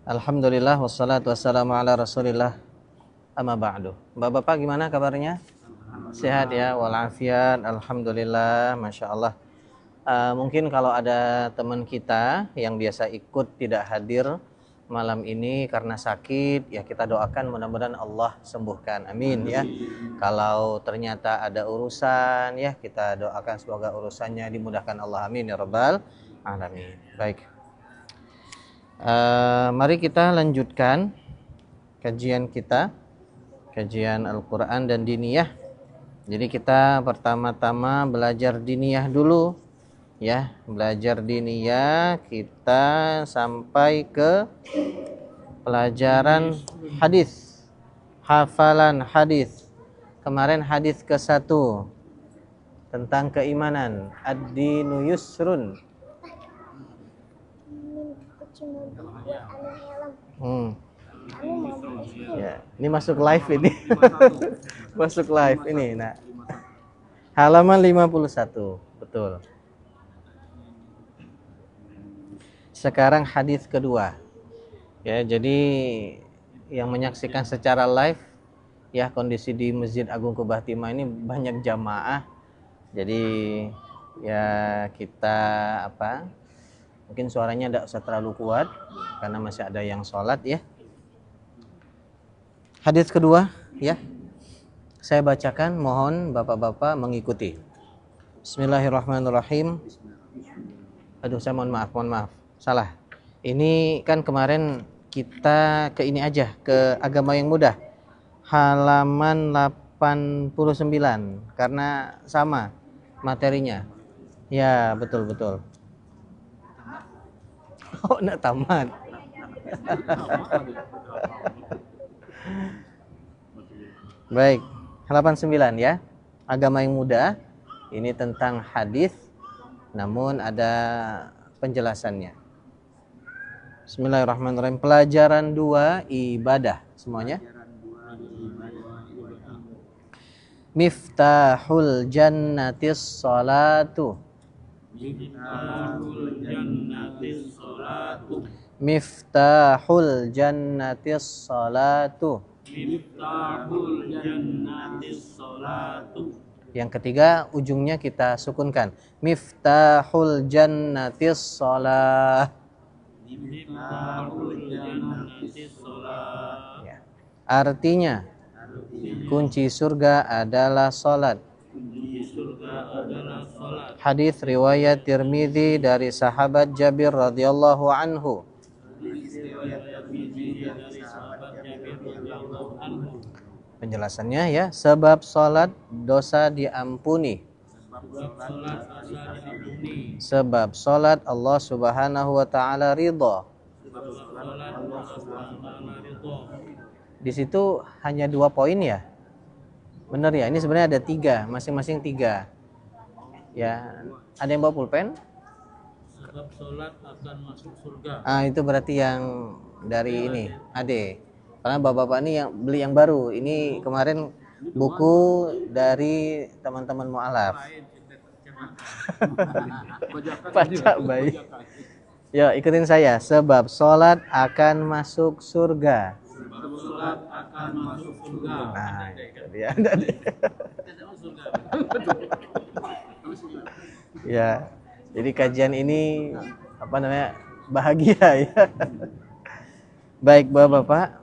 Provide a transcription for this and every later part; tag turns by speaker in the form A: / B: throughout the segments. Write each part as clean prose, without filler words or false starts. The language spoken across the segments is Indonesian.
A: Alhamdulillah wassalatu wassalamu ala Rasulillah. Amma ba'du. Bapak-bapak gimana kabarnya? Sehat ya, walafiat. Alhamdulillah, Masya Allah. Mungkin kalau ada teman kita yang biasa ikut tidak hadir malam ini karena sakit, ya kita doakan mudah-mudahan Allah sembuhkan. Amin ya. Kalau ternyata ada urusan, ya kita doakan semoga urusannya dimudahkan Allah. Amin ya rabbal alamin. Baik. Mari kita lanjutkan kajian kita, kajian Al-Quran dan diniyah. Jadi kita pertama-tama belajar diniyah dulu, ya. Belajar diniyah kita sampai ke pelajaran hadis, hafalan hadis. Kemarin hadis ke-1 tentang keimanan, ad-dinu yusrun. Ya, ini masuk live ini. Masuk live ini. Nah, halaman 51, betul. Sekarang hadis kedua. Ya, jadi yang menyaksikan secara live, ya kondisi di Masjid Agung Kubah Timah ini banyak jamaah. Jadi ya kita mungkin suaranya tidak usah terlalu kuat karena masih ada yang sholat ya. Hadis kedua ya, saya bacakan, mohon bapak-bapak mengikuti. Bismillahirrahmanirrahim. Aduh, saya mohon maaf, salah. Ini kan kemarin kita ke ini aja, ke agama yang mudah, halaman 89 karena sama materinya. Ya, betul. Oh, nak tamat. Baik, halaman 9 ya. Agama yang mudah. Ini tentang hadis, namun ada penjelasannya. Bismillahirrahmanirrahim. Pelajaran 2 ibadah semuanya. Miftahul jannatis salatu. Miftahul jannatis salatu. Yang ketiga ujungnya kita sukunkan. Miftahul jannatis salah. Ya. Artinya kunci surga adalah salat. Hadis riwayat Tirmidzi dari sahabat Jabir radhiyallahu anhu. Penjelasannya ya, sebab salat dosa diampuni. Sebab salat Allah Subhanahu wa taala ridha. Di situ hanya 2 poin ya. Benar ya, ini sebenarnya ada 3, masing-masing 3. Ya, ada yang bawa pulpen? Sebab salat akan masuk surga. Itu berarti yang dari ini, Ade. Karena bapak-bapak ini yang beli yang baru. Ini kemarin buku dari teman-teman mualaf. Pajak baik. Ya, ikutin saya. Sebab salat akan masuk surga. Sebab salat akan masuk surga. Nah, itu dia. Ya. Jadi kajian ini bahagia ya. Baik bapak-bapak,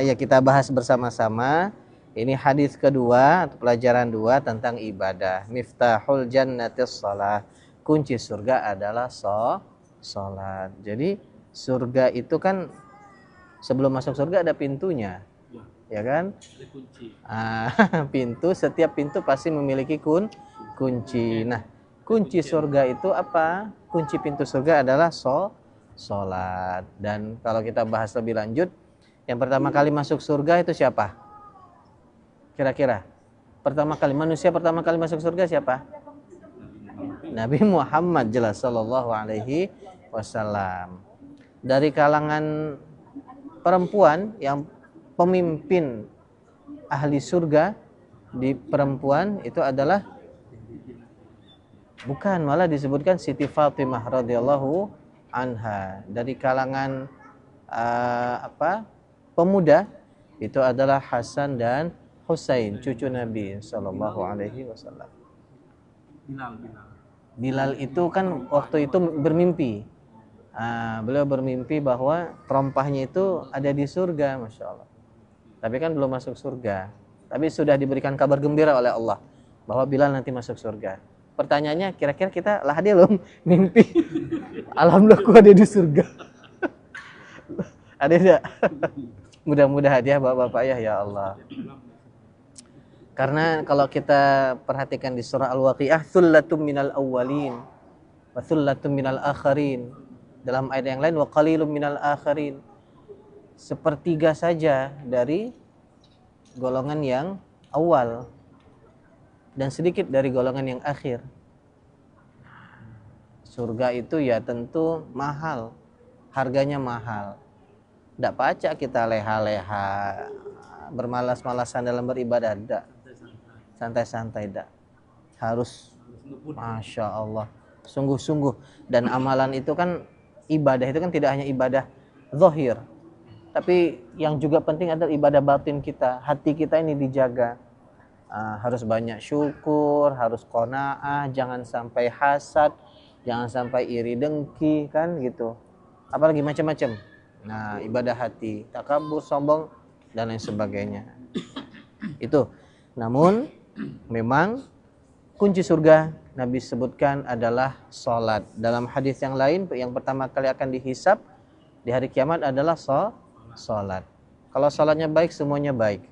A: ya kita bahas bersama-sama. Ini hadis kedua atau pelajaran 2 tentang ibadah. Miftahul jannatis shalah. Kunci surga adalah salat. Jadi surga itu kan sebelum masuk surga ada pintunya. Ya kan? Ada kunci. Setiap pintu pasti memiliki kunci. Nah, kunci surga itu apa? Kunci pintu surga adalah salat. Dan kalau kita bahas lebih lanjut, yang pertama kali masuk surga itu siapa? Kira-kira manusia pertama kali masuk surga siapa? Nabi Muhammad, jelas, sallallahu alaihi wasallam. Dari kalangan perempuan yang pemimpin ahli surga di perempuan itu adalah malah disebutkan Siti Fatimah radhiyallahu anha. Dari kalangan pemuda itu adalah Hasan dan Husain, cucu Nabi Shallallahu Alaihi Wasallam. Bilal itu kan waktu itu bermimpi. Beliau bermimpi bahwa terompahnya itu ada di surga, masya Allah. Tapi kan belum masuk surga. Tapi sudah diberikan kabar gembira oleh Allah bahwa Bilal nanti masuk surga. Pertanyaannya, kira-kira kita lah dia belum mimpi. Alhamdulillah aku ada di surga. Ada tidak? Mudah-mudahan hadiah bapak-bapak ya Allah. Karena kalau kita perhatikan di surah Al-Waqiah, thullatum minal awwalin wa thullatum minal akharin. Dalam ayat yang lain, wa qalilum minal akharin. Sepertiga saja dari golongan yang awal dan sedikit dari golongan yang akhir. Surga itu ya tentu mahal, harganya mahal. Tidak pacak kita leha-leha, bermalas-malasan dalam beribadah, tidak. Santai-santai, tidak. Harus, masya Allah, sungguh-sungguh. Dan amalan itu kan, ibadah itu kan tidak hanya ibadah zahir, tapi yang juga penting adalah ibadah batin kita. Hati kita ini dijaga. Harus banyak syukur, harus qanaah, jangan sampai hasad, jangan sampai iri dengki, kan gitu. Apalagi macam-macam. Nah, ibadah hati, takabur, sombong, dan lain sebagainya. Itu. Namun, memang kunci surga Nabi sebutkan adalah sholat. Dalam hadis yang lain, yang pertama kali akan dihisab di hari kiamat adalah sholat. Kalau sholatnya baik, semuanya baik.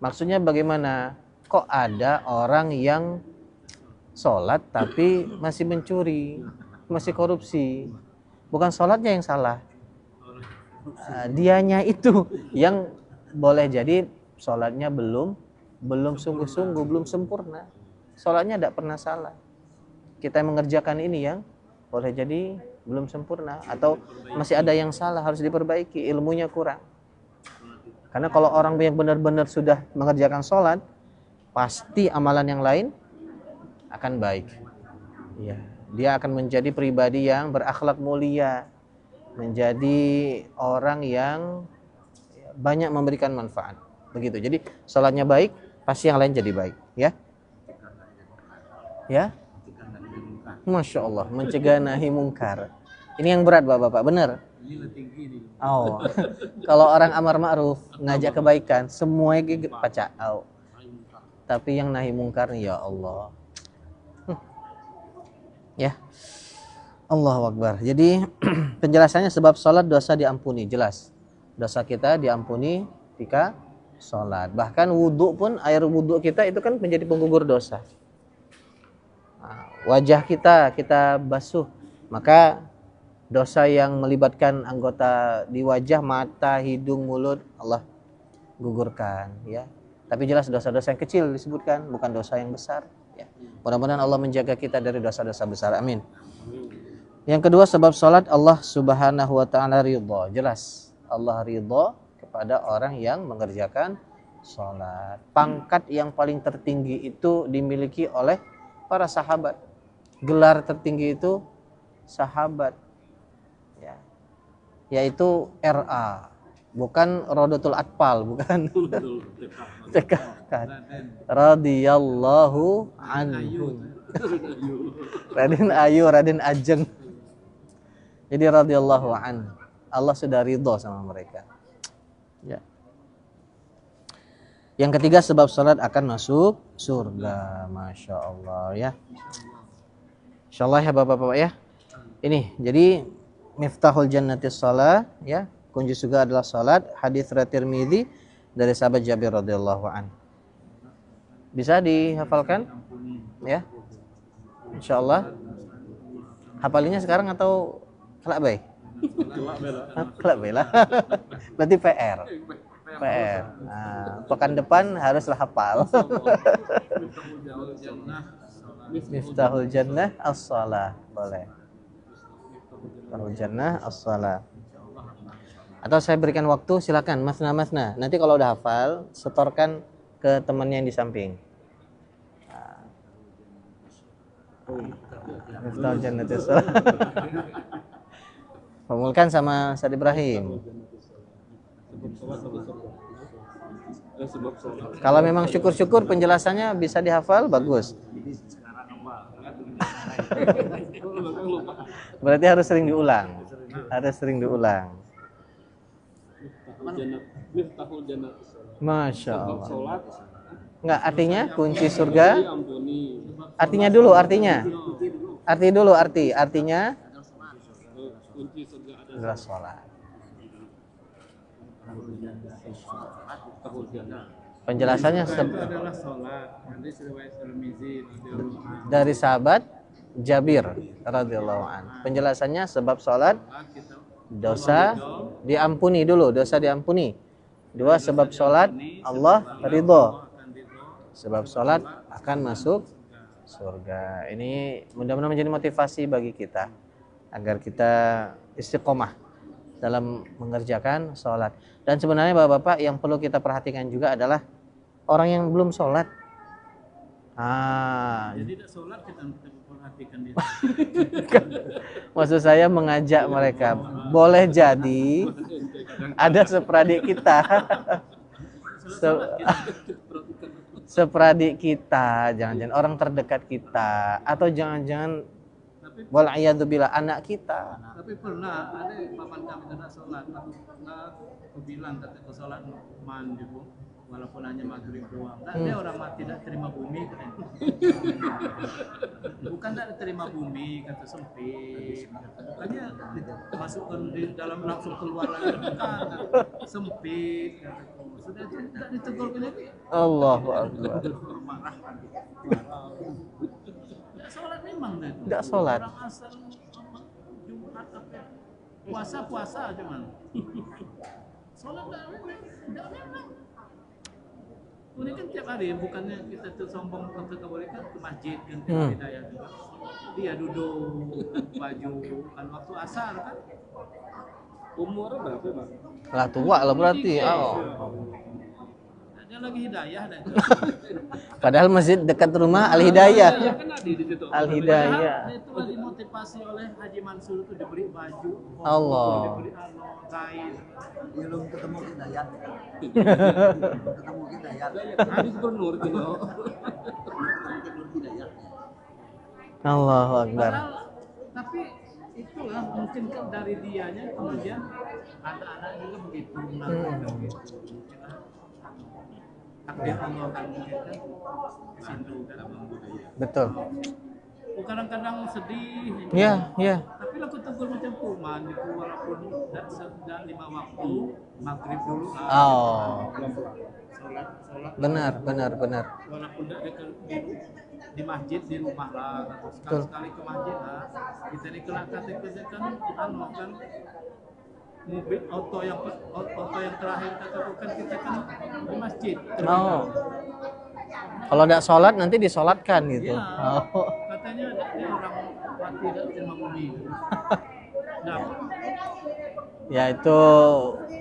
A: Maksudnya bagaimana? Kok ada orang yang sholat tapi masih mencuri, masih korupsi? Bukan sholatnya yang salah, dianya itu yang boleh jadi sholatnya belum sungguh-sungguh, belum sempurna. Sholatnya tidak pernah salah. Kita yang mengerjakan ini yang boleh jadi belum sempurna, atau masih ada yang salah, harus diperbaiki, ilmunya kurang. Karena kalau orang yang benar-benar sudah mengerjakan sholat, pasti amalan yang lain akan baik. Ya, dia akan menjadi pribadi yang berakhlak mulia, menjadi orang yang banyak memberikan manfaat. Begitu. Jadi sholatnya baik, pasti yang lain jadi baik. Ya, ya. Masya Allah, mencegah nahi mungkar. Ini yang berat bapak-bapak, benar? Oh, kalau orang amar ma'ruf, ngajak kebaikan, semuanya pacak. Oh. Tapi yang nahi mungkar, ya Allah. Ya, Allahu Akbar. Jadi penjelasannya sebab sholat dosa diampuni, jelas. Dosa kita diampuni ketika sholat. Bahkan wudhu pun, air wudhu kita itu kan menjadi penggugur dosa. Wajah kita basuh, maka dosa yang melibatkan anggota di wajah, mata, hidung, mulut, Allah gugurkan, ya. Tapi jelas dosa-dosa yang kecil disebutkan, bukan dosa yang besar, ya. Mudah-mudahan Allah menjaga kita dari dosa-dosa besar, amin. Yang kedua, sebab sholat Allah subhanahu wa ta'ala ridha. Jelas Allah ridha kepada orang yang mengerjakan sholat. Pangkat yang paling tertinggi itu dimiliki oleh para sahabat. Gelar tertinggi itu sahabat, ya, yaitu RA, bukan Rodotul Atpal, bukan. Radhiyallahu anhu. Raden Ayu, Raden Ajeng. Jadi radhiyallahu an. Allah sudah ridho sama mereka. Ya. Yang ketiga, sebab salat akan masuk surga. Masya Allah, ya. Insyaallah ya bapak-bapak ya. Ini jadi miftahul jannatis shalah, ya. Kunci surga adalah salat. Hadis riwayat Tirmizi dari sahabat Jabir radhiyallahu an. Bisa dihafalkan? Ya. Insyaallah. Hafalinnya sekarang atau kelak baik? Kelak bela. Berarti PR. Nah, pekan depan haruslah hafal. Miftahul jannah as-shalah. Boleh. Miftahul jannah as-shalah. Atau saya berikan waktu, silakan masna-masna. Nanti kalau udah hafal, setorkan ke temannya yang di samping. Miftahul jannah as-shalah. Formulkan sama Ustaz Ibrahim. Kalau memang syukur-syukur penjelasannya bisa dihafal, bagus. Berarti harus sering diulang. Harus sering diulang. Masya Allah. Enggak, artinya kunci surga. Artinya dulu, artinya. Artinya kunci surga adalah sholat. Penjelasannya dari sahabat Jabir radhiyallahu anhu. Penjelasannya sebab sholat dosa diampuni dulu, dosa diampuni. Dua, sebab sholat Allah ridho. Sebab sholat akan masuk surga. Ini mudah-mudahan menjadi motivasi bagi kita agar kita istiqomah dalam mengerjakan sholat. Dan sebenarnya bapak-bapak yang perlu kita perhatikan juga adalah orang yang belum sholat. Jadi tidak sholat kita perhatikan dia. Maksud saya mengajak mereka. Boleh jadi ada seperadik kita. Seperadik kita, jangan-jangan orang terdekat kita, atau jangan-jangan wal'iyadzubillah anak kita.
B: Tapi pernah ada paman kami tidak sholat, aku bilang kata ke sholat mandi bu, walaupun hanya maghrib doang. Dia orang mati tidak terima bumi katanya. Bukan tidak terima bumi, kata sempit. Bukannya masukkan di dalam langsung keluar lagi, bukan sempit. Sudah tidak ditegur lagi.
A: Allahu Akbar.
B: Marah. Sholat memang itu.
A: Tidak sholat.
B: Orang asal Jumat apa puasa cuman. Sholat tidak memang. Ini kan tiap hari, bukannya kita sombong untuk kebalikan ke masjid kan hidayah juga. Dia duduk baju kan waktu asar kan. Umur berapa bang?
A: Lah tua lah berarti.
B: Dia lagi hidayah dan.
A: Padahal masjid dekat rumah Al Hidayah. Al Hidayah.
B: Itu lagi motivasi oleh Haji Mansur itu diberi baju.
A: Allah.
B: Diberi kain.
C: Belum ketemu hidayah. Ketemu hidayah.
B: Haji Gubernur gitu.
A: Allahu Akbar.
B: Tapi itulah mungkin kan dari dianya kemudian anak-anak juga begitu takdir Allah kan mungkin kan situ dalam budaya.
A: Betul.
B: Kadang-kadang sedih.
A: Iya.
B: Tapi aku tegur macam kuman itu walaupun sudah 5 waktu maghrib dulu. Sholat.
A: Benar.
B: Walaupun tidak di masjid di rumah lah, sekali ke masjid lah. Kita ini kelak kan mobil auto yang terakhir kata bukan kita kan di masjid.
A: Kalau tidak sholat nanti disolatkan gitu.
B: Ya, katanya dia orang mati tidak terima bumi. Nah,
A: ya itu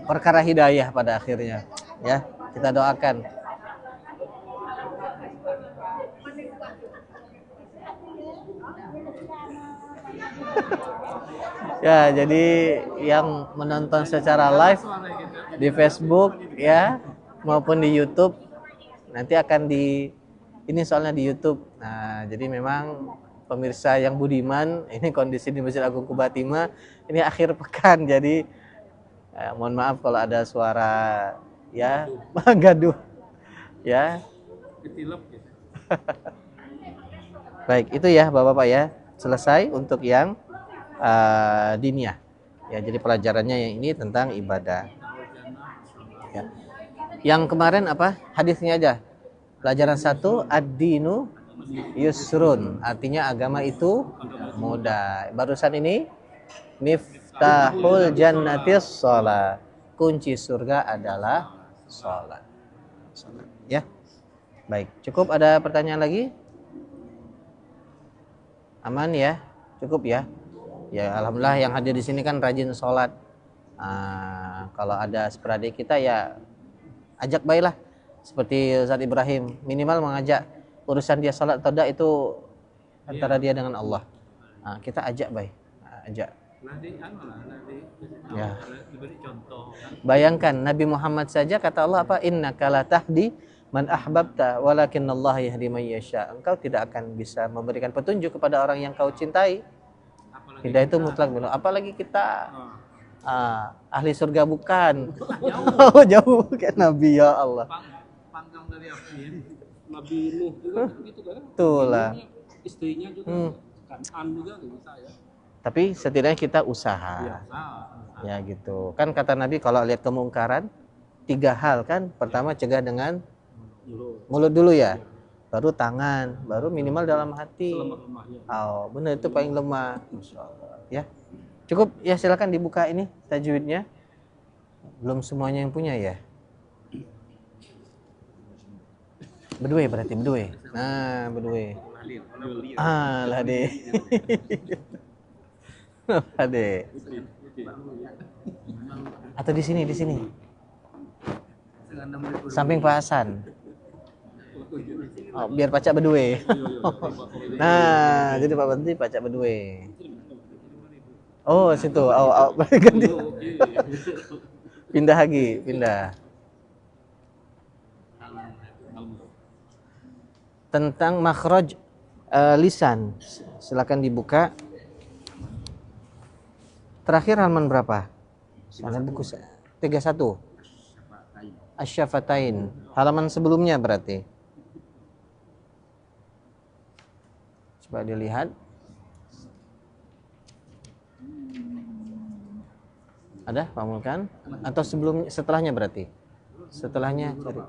A: perkara hidayah pada akhirnya. Ya, kita doakan. Ya, jadi yang menonton secara live di Facebook ya maupun di YouTube nanti akan ini soalnya di YouTube. Nah, jadi memang pemirsa yang budiman, ini kondisi di Masjid Agung Kubatima ini akhir pekan. Jadi mohon maaf kalau ada suara ya gaduh ya. Baik, itu ya Bapak-bapak ya. Selesai untuk yang diniyah. Ya, jadi pelajarannya yang ini tentang ibadah. Ya. Yang kemarin apa? Hadisnya aja. Pelajaran 1, ad-dinu yusrun. Artinya agama itu mudah. Barusan ini miftahul jannatis shalah. Kunci surga adalah salat. Ya. Baik, cukup ada pertanyaan lagi? Aman ya? Cukup ya? Ya alhamdulillah yang hadir di sini kan rajin sholat. Kalau ada seperadik kita ya ajak baiklah. Seperti Ustaz Ibrahim minimal mengajak urusan dia sholat atau tidak itu antara dia dengan Allah. Kita ajak baik, ajak Ya.
B: diberi contoh kan.
A: Bayangkan Nabi Muhammad saja kata Allah apa? Innaka la tahdi man ahbabta walakinnallaha yahdi man yasha. Engkau tidak akan bisa memberikan petunjuk kepada orang yang kau cintai.
B: Apalagi
A: Hidayah itu
B: kita,
A: mutlak belum. Apalagi kita ahli surga bukan.
B: jauh
A: Oh, jauh kayak Nabi ya Allah.
B: panggang dari api.
D: Nabi Nuh juga gitu kan.
A: Itulah.
D: Nabi Nuh, istrinya juga Kan'an juga bisa ya.
A: Tapi setidaknya kita usaha. Ya gitu. Kan kata Nabi kalau lihat kemungkaran 3 hal kan. Pertama cegah dengan mulut dulu ya. Baru tangan, baru minimal dalam hati.
D: Lemah-lemahnya.
A: Oh, benar itu paling lemah. Masyaallah. Ya. Cukup ya, silakan dibuka ini tajwidnya. Belum semuanya yang punya ya. Berdua berarti berdua. Nah, berdua. Lah deh. Ade. Atau di sini. Samping Pak Hasan. Oh, biar pacak berdua. Nah, jadi Pak Menteri pacak berdua. Oh, situ. Ganti. Pindah lagi, pindah. Tentang makhraj lisan. Silakan dibuka. Terakhir halaman berapa? Mana buku 31. Asy-Syafatain. Halaman sebelumnya berarti. Coba dilihat. Ada Pak Mulkan? Atau sebelumnya, setelahnya berarti? Setelahnya cari.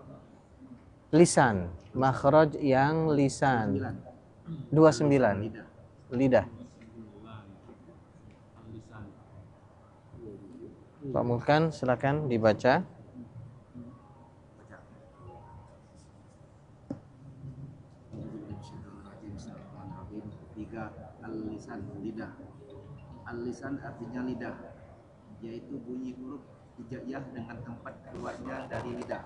A: Lisan. Makhraj yang lisan. 29. Lidah. Pak Mulkan silakan dibaca.
E: Tiga, al-lisan, lidah. Al-lisan artinya lidah, yaitu bunyi huruf hijaiyah dengan tempat keluarnya dari lidah.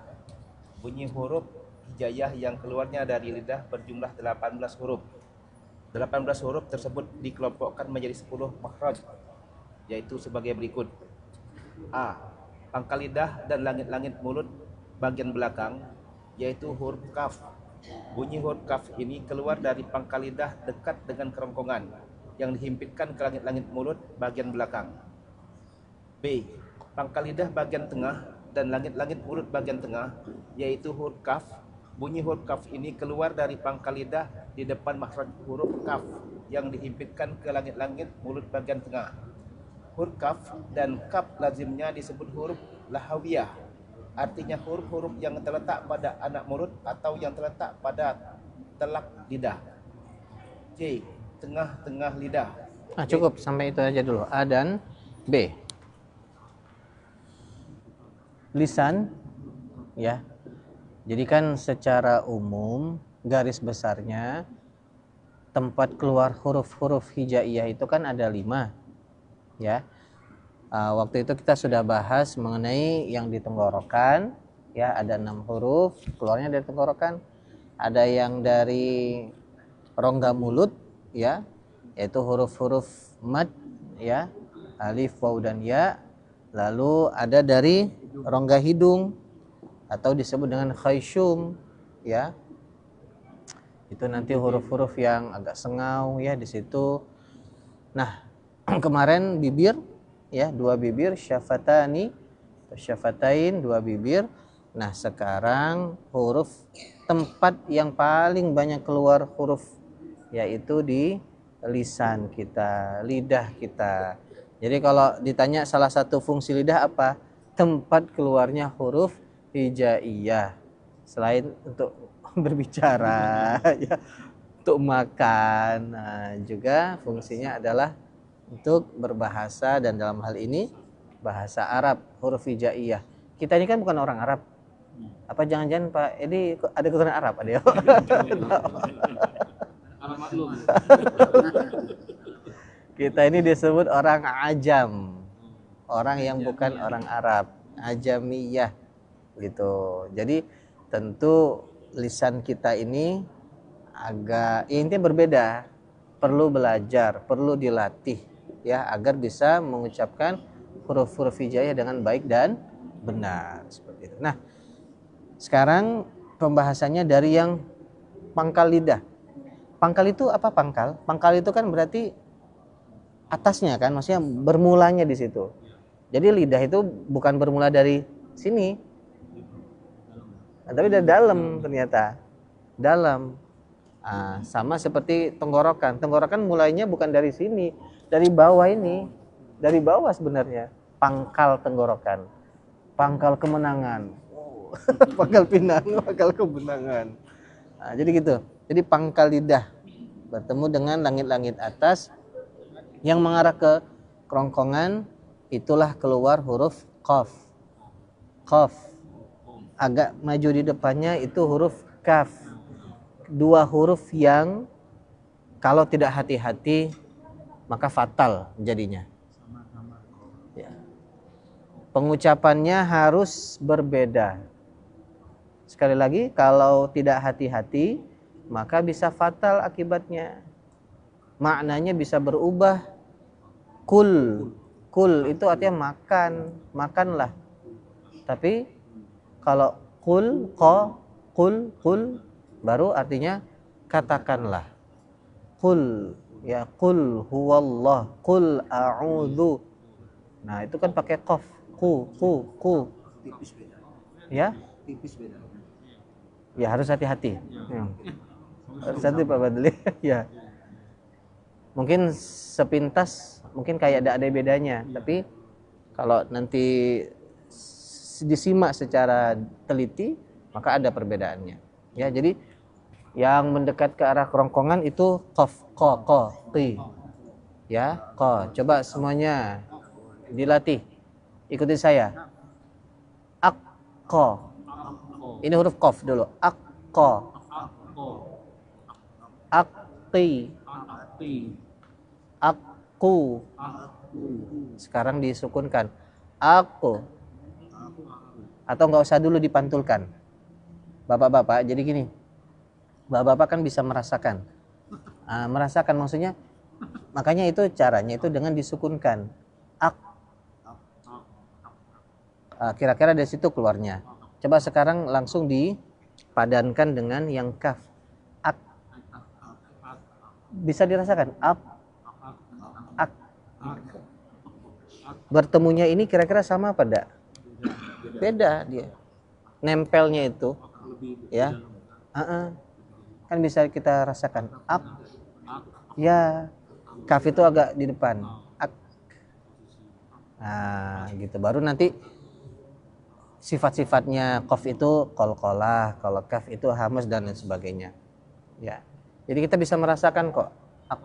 E: Bunyi huruf hijaiyah yang keluarnya dari lidah berjumlah 18 huruf. 18 huruf tersebut dikelompokkan menjadi 10 makhraj, yaitu sebagai berikut. A. Pangkal lidah dan langit-langit mulut bagian belakang, yaitu huruf kaf. Bunyi huruf kaf ini keluar dari pangkal lidah dekat dengan kerongkongan yang dihimpitkan ke langit-langit mulut bagian belakang. B. Pangkal lidah bagian tengah dan langit-langit mulut bagian tengah, yaitu huruf kaf. Bunyi huruf kaf ini keluar dari pangkal lidah di depan makhraj huruf kaf yang dihimpitkan ke langit-langit mulut bagian tengah. Huruf kaf dan kaf lazimnya disebut huruf lahawiyah, artinya huruf-huruf yang terletak pada anak mulut atau yang terletak pada telak lidah. C. Tengah-tengah lidah.
A: Cukup sampai itu aja dulu. A dan B. Lisan ya. Jadi kan secara umum garis besarnya tempat keluar huruf-huruf hijaiyah itu kan ada 5 ya. Waktu itu kita sudah bahas mengenai yang di tenggorokan ya, ada 6 huruf keluarnya dari tenggorokan. Ada yang dari rongga mulut ya, yaitu huruf-huruf mad ya, alif, waw dan ya. Lalu ada dari rongga hidung atau disebut dengan khayshum ya. Itu nanti huruf-huruf yang agak sengau ya di situ. Nah, kemarin bibir ya, 2 bibir, syafatani atau syafatain, 2 bibir. Nah, sekarang huruf tempat yang paling banyak keluar huruf yaitu di lisan kita, lidah kita. Jadi kalau ditanya salah satu fungsi lidah apa? Tempat keluarnya huruf hijaiyah. Selain untuk berbicara ya, untuk makan, nah, juga fungsinya adalah untuk berbahasa, dan dalam hal ini bahasa Arab, huruf hijaiyah. Kita ini kan bukan orang Arab. Apa jangan-jangan Pak Edi ada keturunan Arab ada ya?
D: Arab maklum.
A: Kita ini disebut orang ajam. Orang yang bukan orang Arab, ajamiyah gitu. Jadi tentu lisan kita ini agak intinya berbeda, perlu belajar, perlu dilatih ya agar bisa mengucapkan huruf-huruf hijaiyah dengan baik dan benar seperti itu. Nah, sekarang pembahasannya dari yang pangkal lidah. Pangkal itu apa pangkal? Pangkal itu kan berarti atasnya kan, maksudnya bermulanya di situ. Jadi lidah itu bukan bermula dari sini, tapi dari dalam ternyata. Dalam. Sama seperti tenggorokan. Tenggorokan mulainya bukan dari sini, dari bawah ini. Dari bawah sebenarnya. Pangkal tenggorokan. Pangkal kemenangan. Pangkal pinang, pangkal kemenangan. Jadi gitu. Jadi pangkal lidah bertemu dengan langit-langit atas yang mengarah ke kerongkongan, itulah keluar huruf qaf. Qaf. Agak maju di depannya itu huruf kaf. Dua huruf yang kalau tidak hati-hati maka fatal jadinya. Ya. Pengucapannya harus berbeda. Sekali lagi, kalau tidak hati-hati maka bisa fatal akibatnya. Maknanya bisa berubah. Kul itu artinya makan, makanlah. Tapi kalau kul baru artinya katakanlah. Kul, ya kul huwallah, kul a'udzu. Nah, itu kan pakai qaf. Ku.
C: Tipis beda.
A: Ya?
C: Tipis beda.
A: Ya harus hati-hati. Ya. Harus hati Pak Badli. Ya. Mungkin sepintas mungkin kayak ada bedanya, tapi kalau nanti disimak secara teliti maka ada perbedaannya. Ya, jadi yang mendekat ke arah kerongkongan itu qaf, qa, qi. Ya, qa. Coba semuanya dilatih. Ikuti saya. Aqqa. Ini huruf qaf dulu. Aqqa. Aqti. Aku. Sekarang disukunkan. Aku. Atau nggak usah dulu dipantulkan. Bapak-bapak, jadi gini. Bapak-bapak kan bisa merasakan. Merasakan maksudnya, makanya itu caranya itu dengan disukunkan. Kira-kira dari situ keluarnya. Coba sekarang langsung dipadankan dengan yang kaf. Ak. Bisa dirasakan. Ak. Bertemunya ini kira-kira sama apa enggak? Beda dia. Nempelnya itu ya. Kan bisa kita rasakan. Ak. Ya. Kaf itu agak di depan. Ak. Nah, gitu. Baru nanti sifat-sifatnya qaf itu qalqalah, kalau kaf itu hamas dan lain sebagainya. Ya. Jadi kita bisa merasakan kok. Ak.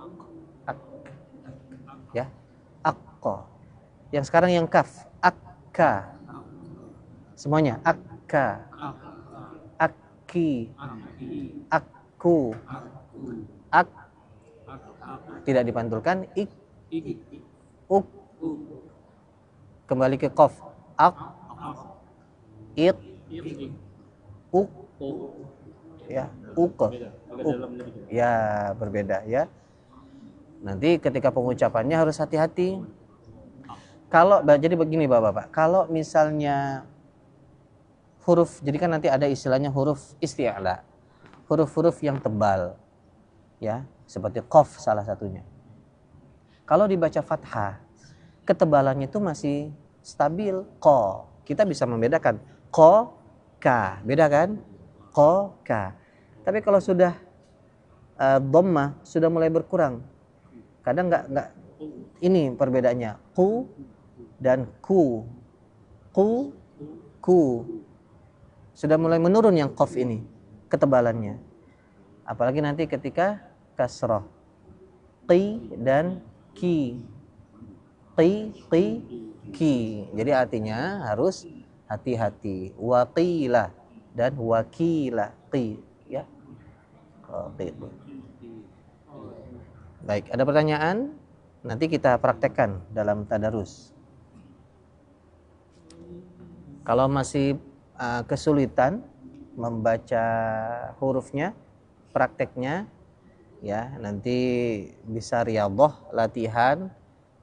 A: Ya. Aqqa. Yang sekarang yang kaf, akka. Semuanya akka. Aki. Aku. Ak. Tidak dipantulkan. Ik. Uk. Kembali ke qaf. Ak. It. Uk. Ya, uk. Ya, berbeda ya. Nanti ketika pengucapannya harus hati-hati. Kalau jadi begini Bapak-bapak, kalau misalnya huruf, jadi kan nanti ada istilahnya huruf isti'la. Huruf-huruf yang tebal. Ya, seperti qaf salah satunya. Kalau dibaca fathah, ketebalannya itu masih stabil. Qa. Kita bisa membedakan qa, ka. Beda kan? Qa, ka. Tapi kalau sudah dhammah sudah mulai berkurang. Kadang enggak ini perbedaannya. Qu dan ku. Ku. Sudah mulai menurun yang qaf ini ketebalannya. Apalagi nanti ketika kasrah. Qi dan ki. Ki. Jadi artinya harus hati-hati. Waqila dan wakila. Qi, ya. Baik, ada pertanyaan? Nanti kita praktekkan dalam tadarus. Kalau masih kesulitan membaca hurufnya, prakteknya ya nanti bisa riyadhah, latihan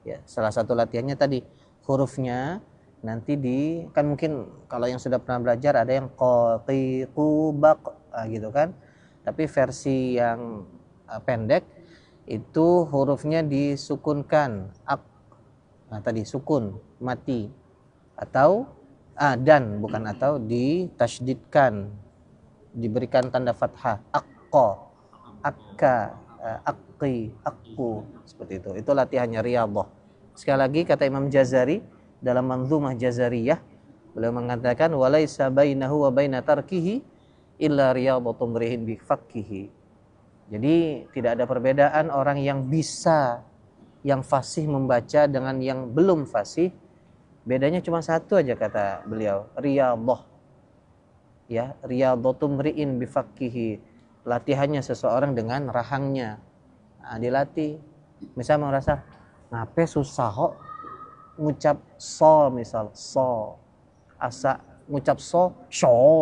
A: Ya, salah satu latihannya tadi hurufnya nanti kan mungkin kalau yang sudah pernah belajar ada yang qa qi qu baq gitu kan. Tapi versi yang pendek itu hurufnya disukunkan nah tadi sukun mati atau dan bukan atau ditasydidkan diberikan tanda fathah aqqa akka aqi aqu seperti itu latihannya riyadhah. Sekali lagi kata Imam Jazari dalam Manzumah Jazariyah beliau mengatakan walaisa bainahu wa baina tarkihi illa riyadhatu mri'in bi fakkihi. Jadi tidak ada perbedaan orang yang bisa yang fasih membaca dengan yang belum fasih. Bedanya cuma satu aja kata beliau, riyadhah. Ya, riyadhatu mri'in bi fakkihi. Latihannya seseorang dengan rahangnya. Nah, dilatih. Misal merasa ngapain susah kok ngucap so misal so asa ngucap so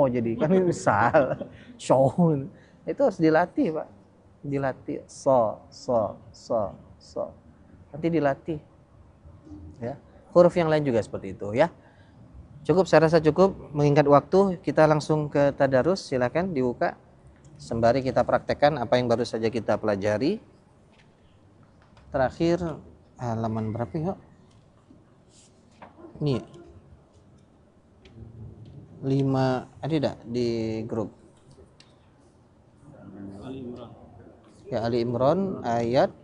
A: jadi kan misal so itu harus dilatih Pak, dilatih so nanti dilatih ya. Huruf yang lain juga seperti itu ya. Cukup, saya rasa cukup. Mengingat waktu, kita langsung ke tadarus. Silakan dibuka sembari kita praktekkan apa yang baru saja kita pelajari. Terakhir halaman berapa ya? Ini 5 ada tidak di grup?
D: Ali Imran.
A: Ya, Ali Imran ayat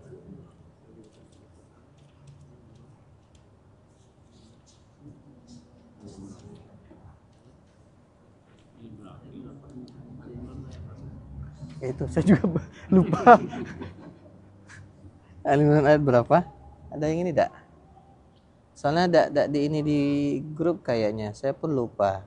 A: itu saya juga lupa. Ali Imran ayat berapa? Ada yang ini enggak? Soalnya ada di ini di grup kayaknya, saya pun lupa.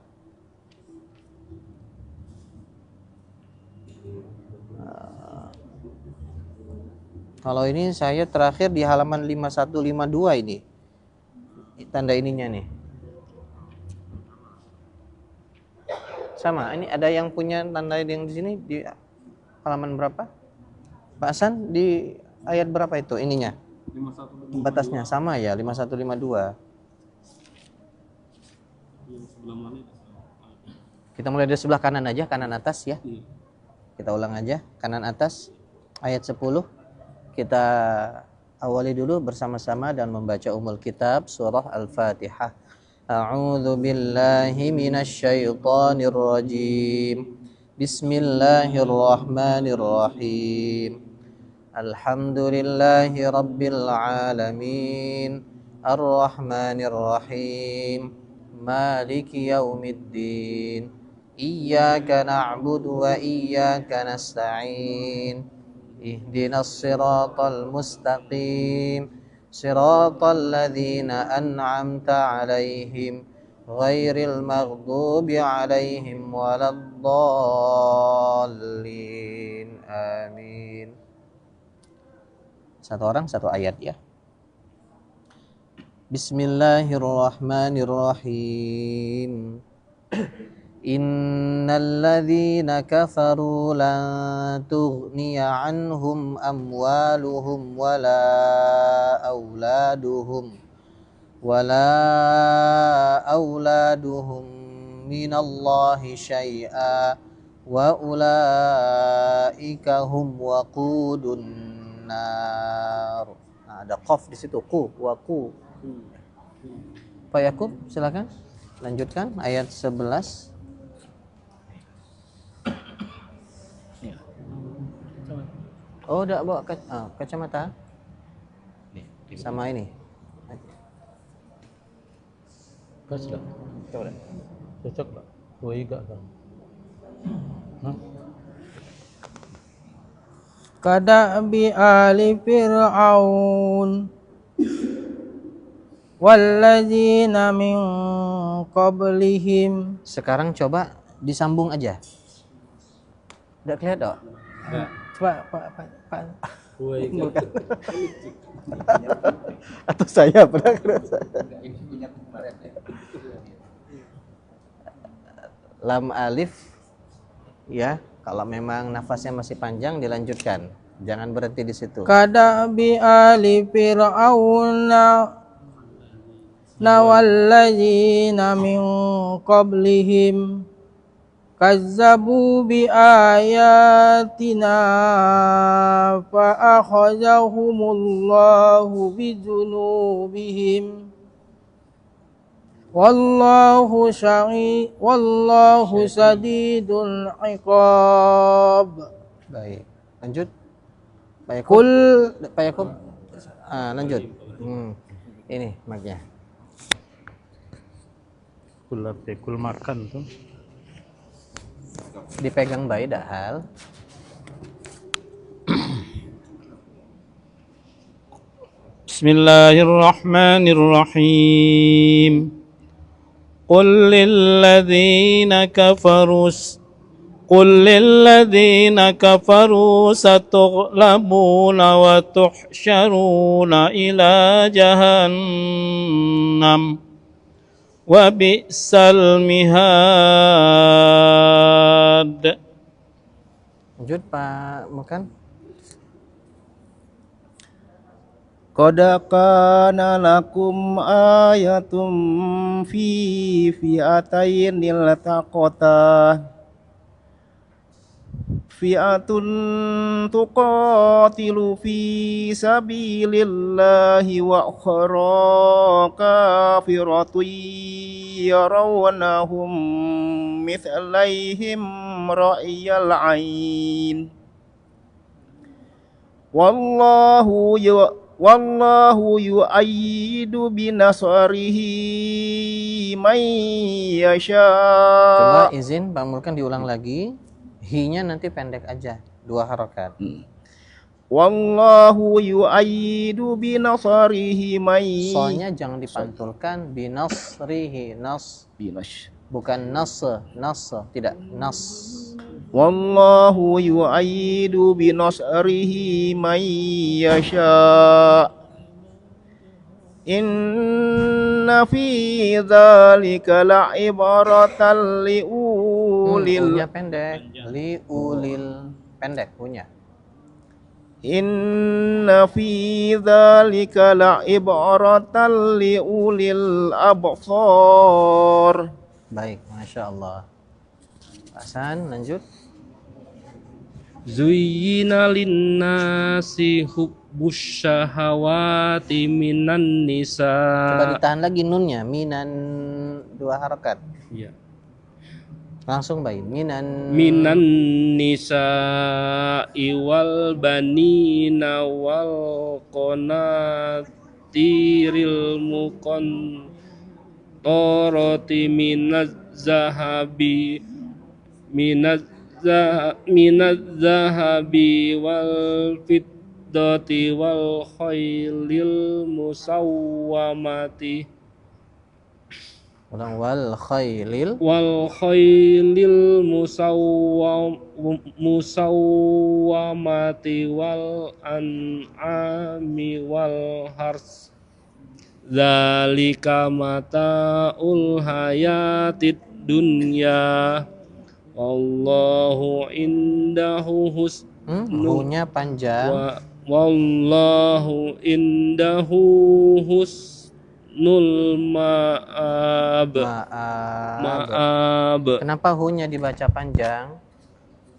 A: Kalau ini saya terakhir di halaman 5152 ini. Tanda ininya nih. Sama, ini ada yang punya tanda yang di sini di halaman berapa? Pak Hasan di ayat berapa itu ininya?
D: 5152.
A: Batasnya sama ya, 5152.
D: Yang sebelah mana itu?
A: Kita mulai dari sebelah kanan aja, kanan atas ya.
D: Iya.
A: Kita ulang aja, kanan atas ayat 10. Kita awali dulu bersama-sama dan membaca umul kitab surah Al-Fatihah. A'udzu billahi minasyaitonir rajim. Bismillahirrahmanirrahim. Alhamdulillahi rabbil alamin. Ar-Rahmanir Rahim. Maliki yaumiddin. Iyyaka na'budu wa iyyaka nasta'in. Ihdinas siratal mustaqim. Siratal ladzina an'amta 'alaihim ghairil maghdubi 'alaihim waladdallin. Amin. Satu orang satu ayat ya. Bismillahirrahmanirrahim. Innal ladzina kafaru lan tughniya 'anhum amwaluhum wala auladuhum minallahi syai'a wa ulaika hum waqudun nar. Nah, ada qaf di situ, waqu. Pak Yakub silakan lanjutkan ayat 11. Oh, udah bawa kacamata? Sama ini.
B: Pas dah.
A: Coba.
B: Cocok tak? Dua iga kan?
F: Kadabi ali fir'aun walladzina min qablihim.
A: Sekarang coba disambung aja. Udah kelihatan?
F: Coba Pak.
B: Dua iga.
A: Atau saya pernah kerasa.
E: Ini punya kemarin ya.
A: Lam alif ya, kalau memang nafasnya masih panjang dilanjutkan. Jangan berhenti di situ.
F: Kadabi ali fir'auna nawalladzina min qablihim kazzabu bi ayatina fa akhadhahumullahu bi dzunubihim wallahu sadidul iqab.
A: Baik. Lanjut. Pak Yakub. Lanjut. Ini maknya.
B: Kul makan tuh.
A: Dipegang baik dah hal.
B: Bismillahirrahmanirrahim. Qul lilladzina kafaru satughlabuna wa tuhsyaruna ila jahannam wa bi'sal mihad.
A: Lanjut Pak Mukan.
C: Qad kana lakum ayatum fi fi'atainil taqata fi'atun tuqatilu fi sabilillahi wa ukhra kafiratun yarawnahum mithlaihim ra'yal 'ain wallahu yu'ayyidu binasrihi man yasha.
A: Coba izin Bang Mulkan diulang lagi. Hi-nya nanti pendek aja, 2 harokat.
C: Wallahu yu'ayyidu binasrihi man.
A: So-nya jangan dipantulkan, binasrihi, bukan nas, tidak nas.
C: Wallahu yu'ayyidu binasrihi man yasha. Inna fi dzalika la'ibratan liulil.
A: Punya pendek, liulil pendek punya.
C: Inna fi dzalika la'ibratan liulil absar.
A: Baik, Masya Allah. Hasan, lanjut.
D: Zuyyina linnasi hubbus syahawati minan nisa.
A: Coba ditahan lagi nunnya, minan 2 harokat.
D: Iya.
A: Langsung baik, minan
D: Nisa iwal banina wal qanatiril muqantarati minaz zahabi wal fiddati wal khailil musawwamati
A: ulang wal khailil
D: musawwamati wal an'ami wal hars dzalika mataul hayatid dunya wallahu indahu
A: hu-nya panjang.
D: wallahu indahu husnul ma'ab.
A: Kenapa hu-nya dibaca panjang?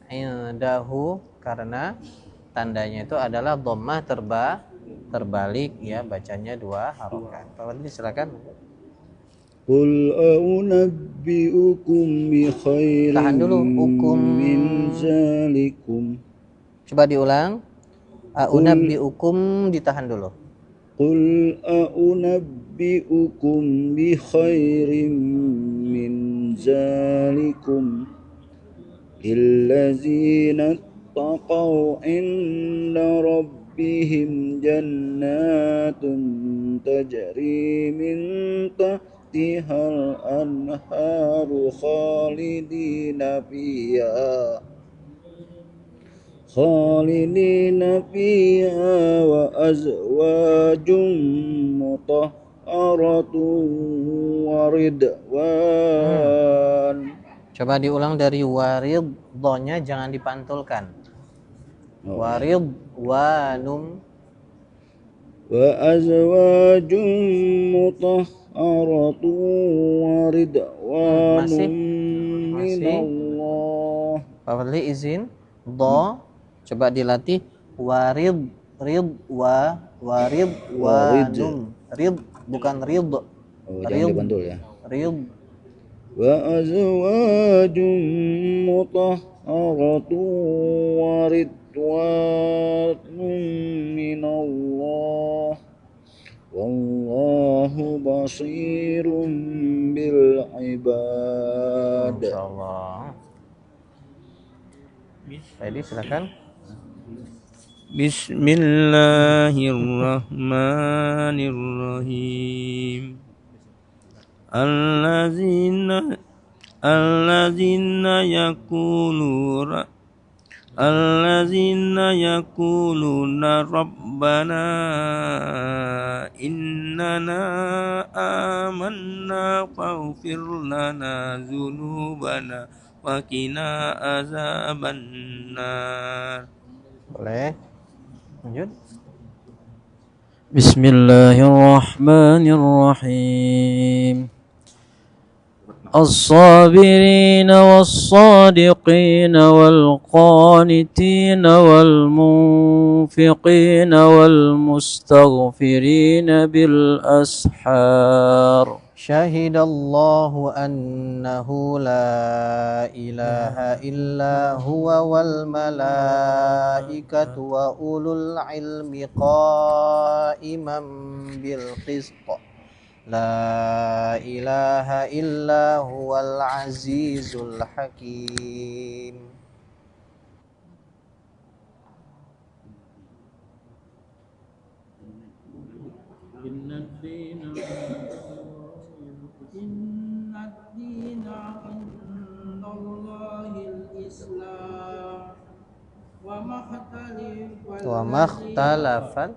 A: Indahu karena tandanya itu adalah dhammah terbalik ya, bacanya 2 harokat. Pak Wadli silakan.
C: Qul a'unabbi'ukum bi khairin
A: Tahan dulu, hukum
C: min zalikum.
A: Coba diulang. A'unabbi'ukum, ditahan dulu.
C: Qul a'unabbi'ukum bi khairin min zalikum illazina taqaw inda rabbihim jannatun tajri min tahtihal anharu khalidina fiha wa azwajum mutahharatun wa ridwan.
A: Coba diulang dari warid, dhonya jangan dipantulkan. waridwanum
C: وأزواج مطهرة ورضوان
A: masih
C: من الله.
A: Pak Fadli izin coba dilatih waridwanum bukan rid
C: Jangan dibantul ya.
A: rid
C: وأزواج مطهرة ورضوان من الله والله بصير بالعباد.
A: Insyaallah. Tadi silakan.
F: Bismillahirrahmanirrahim. Allazina yaquluna rabbana innana amanna faghfir lana dzunubana wa qina azabannar.
A: Boleh. Lanjut.
F: Bismillahirrahmanirrahim. الصابرين والصادقين والقانتين والمنفقين والمستغفرين بالأسحار.
A: شهد الله أنه لا إله إلا هو والملائكة وأولو العلم قائما بالقسط لا إله إلا هو العزيز الحكيم.
D: Inna dina indallahil Islam wa
A: maktalafal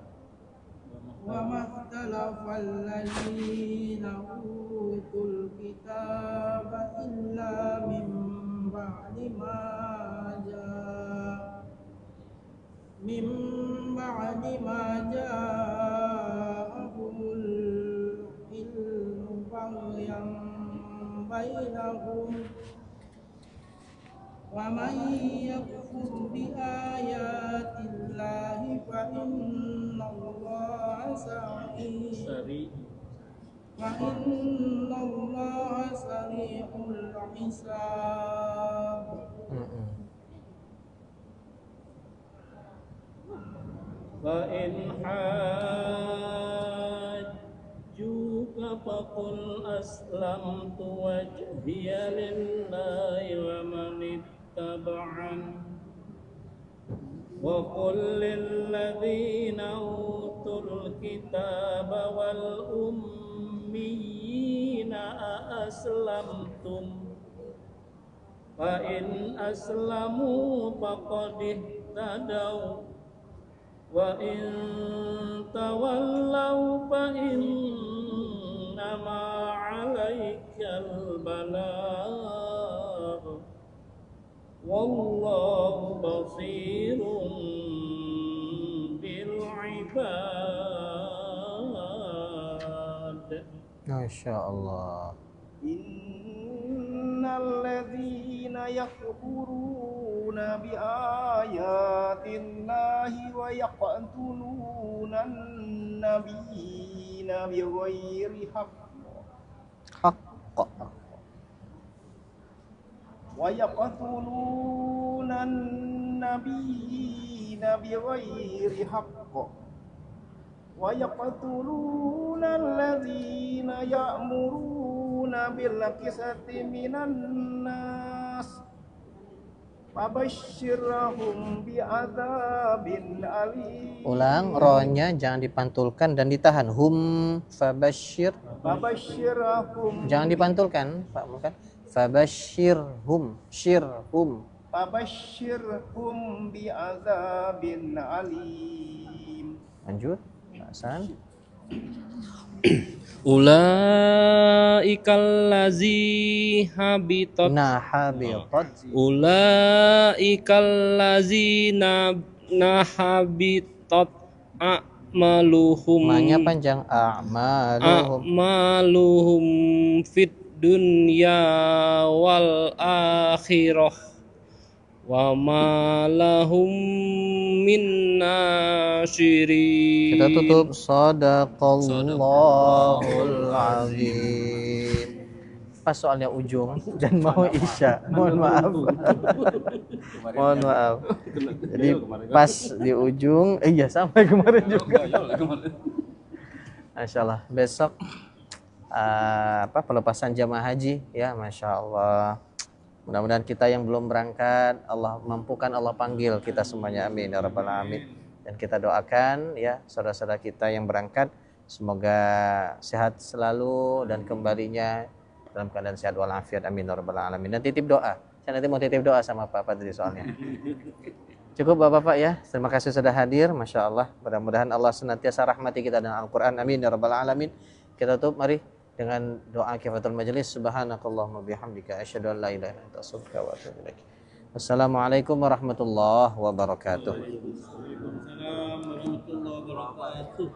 F: الذين أوتوا الكتاب إلا من بعد ما جاءهم العلم بغيا بينهم ومن يكفر بآيات الله فإن الله سريع الحساب.
D: فإن حاجوك فقل أسلمت وجهي لله ومن اتبعني وقل للذين أوتوا الكتاب والأميين أأسلمتم فإن أسلموا فقد اهتدوا وإن تولوا فإنما عليك البلاغ والله بصير بالعباد.
A: ما شاء الله.
E: Innalladzina yakfuruna biayatillahi wa yaqtuluna an-nabiyina bighairi haqq wa yaqtuluna an-nabiyina bighairi haqq wa yaqtuluna alladzina ya'muruna bil qisati minan nas fabashshirhum bi'adzabin alim.
A: Ulang, rohnya jangan dipantulkan dan ditahan. Fabashshirhum jangan dipantulkan, Pak, bukan. Fabashshirhum
E: fabashshirhum bi'adzabin alim.
A: Lanjut, Hasan.
F: Ulaikal ladzi habitat
A: Habitat.
F: Ulaikal ladzina habitat a'maluhum
A: Ma-nya panjang
F: a'maluhum fid dunya wal akhirah wa ma lahum min nasirin.
A: Kita tutup Shadaqallahul azim. Pas soalnya ujung dan mau isya. Mohon maaf. Mohon maaf. Jadi pas di ujung, iya sampai kemarin juga. Masya Allah. Besok pelepasan jamaah haji ya, Masya Allah. Mudah-mudahan kita yang belum berangkat, Allah mampukan, Allah panggil kita semuanya, amin ya rabbal alamin. Dan kita doakan ya saudara-saudara kita yang berangkat, semoga sehat selalu dan kembalinya dalam keadaan sehat walafiat, amin ya rabbal alamin. Dan titip doa, saya nanti mau titip doa sama Pak Padri soalnya. Cukup Bapak-Bapak ya, terima kasih sudah hadir, Masya Allah. Mudah-mudahan Allah senantiasa rahmati kita dengan Al-Quran, amin ya rabbal alamin. Kita tutup, mari dengan doa kifatul majelis. Subhanakallahumma bihamdika asyhadu an la ilaha illa anta astaghfiruka wa atubu ilaik. Wassalamualaikum warahmatullahi wabarakatuh.
B: Waalaikumsalam warahmatullahi wabarakatuh.